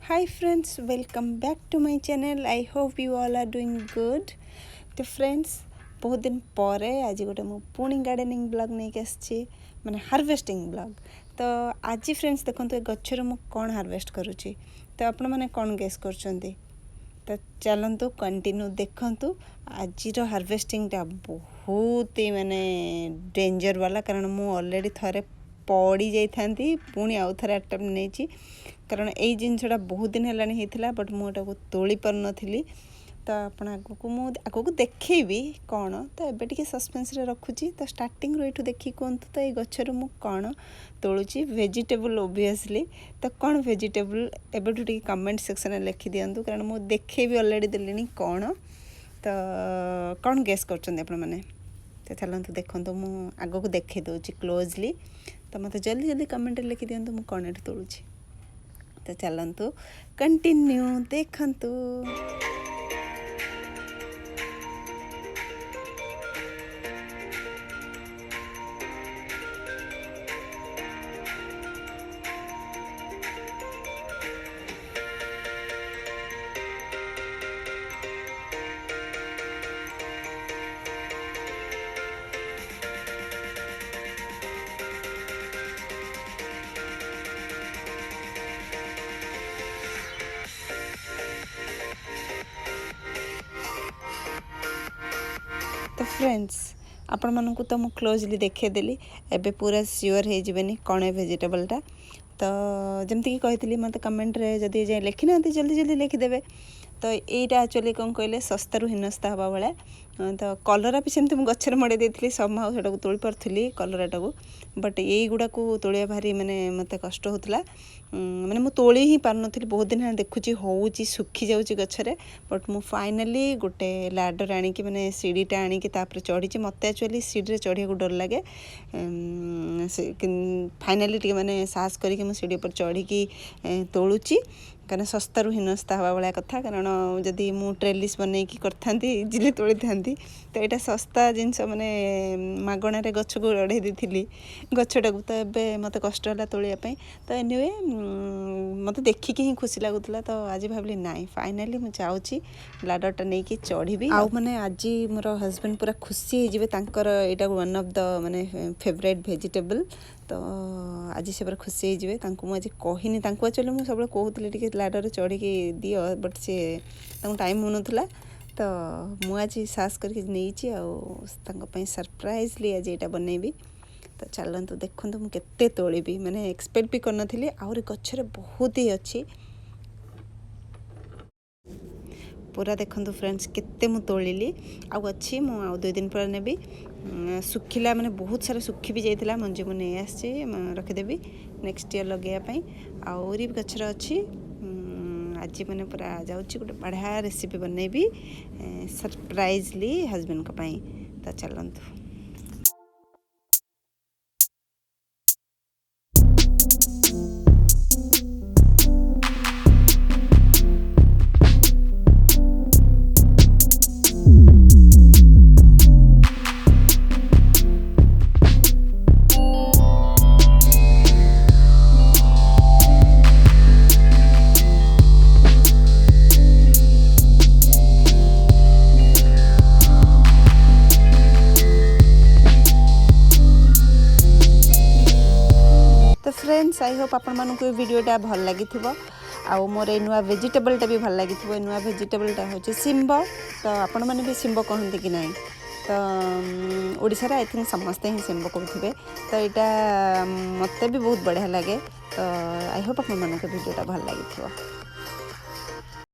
Hi friends, welcome back to my channel. I hope you all are doing good. तो friends बहुत दिन पर आज गोटे मु पुणी गार्डनिंग ब्लॉग नहीं आसी माने हार्वेस्टिंग ब्लॉग। तो आज फ्रेंड्स देखो ये गच्छर मु कौन हार्वेस्ट करुँची तो आपण मैंने कौन गेस करछंती तो चलतु कंटिन्यू देखंतु। आज हार्वेस्टिंगटा बहुत ही माने डेंजर वाला कारण मु ऑलरेडी थरे पड़ी जाइथांती पुणी आउ थरे अटेम्प्ट नहीं कारण यही जिनसटा बहुत दिन है होता बट मुझे तोली पार नी तो आपण आगक देखी कौन तो एबे टिके सस्पेंस रे रखुची। तो स्टार्टिंग रो देखी कहतु तो ये गच्छर मु कौन तोलुची वेजिटेबल ओबियसली तो कौन वेजिटेबल एबेठू टिके कमेंट सेक्शन में लिखि दिंतु कारण मु देखे भी ऑलरेडी देली कौन तो कौन गेस करछन आपण माने। तो चलतु देखो मु आगक देखे दूची क्लोजली तो मत जल्दी जल्दी कमेंट लिखि दिंतु मु कौन एठी तोलुची। तो चलतु कंटिन्यू देखंतु। तो फ्रेंड्स आपण मानक तो मु क्लोजली देखेदेली एबे पूरा सियोर हो जबनी कौन है वेजिटेबलटा। तो जमती कि कही मत कमेंट रे जदि जाए लिखि ना जल्दी जल्दी लिखिदेवे। तो यहीटा एक्चुअली कौन कहले सस्तारू हीनस्ता हवा भाया तो कलरा भी सेमती मुझे गचर मड़े देती समहाउ से तोली पार्थी कलराटा को बट यही गुड़ा को तोलिया भारी माने मत कष्ट होता माने मु तोली ही पार नी बहुत दिन है देखुची होउची सुखी जाऊँगी गचरे बट मु फाइनाली गोटे लैडर आनिकी माने सीढ़ीटा आनिकी तापर चढ़ी मत एक्चुअली सीढ़ी चढ़िया डर लगे फाइनाली टे माने साहस करके मु सीढ़ी पर चढ़ी तोलुची कारण सस्तारू हीनस्ता हवा भाया कथा कारण जदि मु ट्रेलिस बनईकी करथांती इजिली तोली थांती तो यहाँ सस्ता जिनस माने मागणार गछ को अढ़े दी गछटा को तो एबे मत कष्ट है तोलियापाई। तो एनीवे मत देखिकी ही खुशी लगुला तो आज भाविली नाई फाइनाली मुझे जाऊँगी लाडरटा नहीं कि चढ़ी आउ माने आज मोर हजबैंड पूरा खुशी हो यहाँ वन ऑफ द माने फेवरेट वेजिटेबल। तो आज से पूरा खुशी हो मुझे कहनी एक्चुअली मुझे सब कहती टे लाडर चढ़ी दियो बट सी टाइम हो नाला तो मुझे साहस करके नहीं सरप्राइजली आज यहाँ बनैबी। तो चलतु देखो मुझे तोली मैंने एक्सपेक्ट भी करन आहरी गच्छरे बहुत ही अच्छी पूरा देखो फ्रेंड्स केते मु तोलिली आउ अच्छी मु आउ 2 दिन पर नेबी सुखिला माने बहुत सारा सुखी भी जाइतिला मंजी मु नहीं आसी रखिदेवी नेक्स्ट ईयर लगेयापाई आहरी भी गच्छर अच्छी आज मैंने पूरा जाऊँगी गोटे बढ़िया रेसिपी बनैबी सरप्राइजली हजबैंड को पाई। तो चलतु फ्रेंड्स आई होप आपण मानक वीडियोटा भल लगी आउ मोर ए नुआ वेजिटेबलटा भी भल लगी नुआ वेजिटेबलटा हूँ सिम्ब। तो आपण मैंने भी सिम्ब कहते कि नहीं तो ओडिशा रे आई थिंक समस्ते ही सिम्ब कहते तो यहाँ मत भी बहुत बढ़िया लगे। तो आई होप आपण मानक वीडियोटा भल लगी।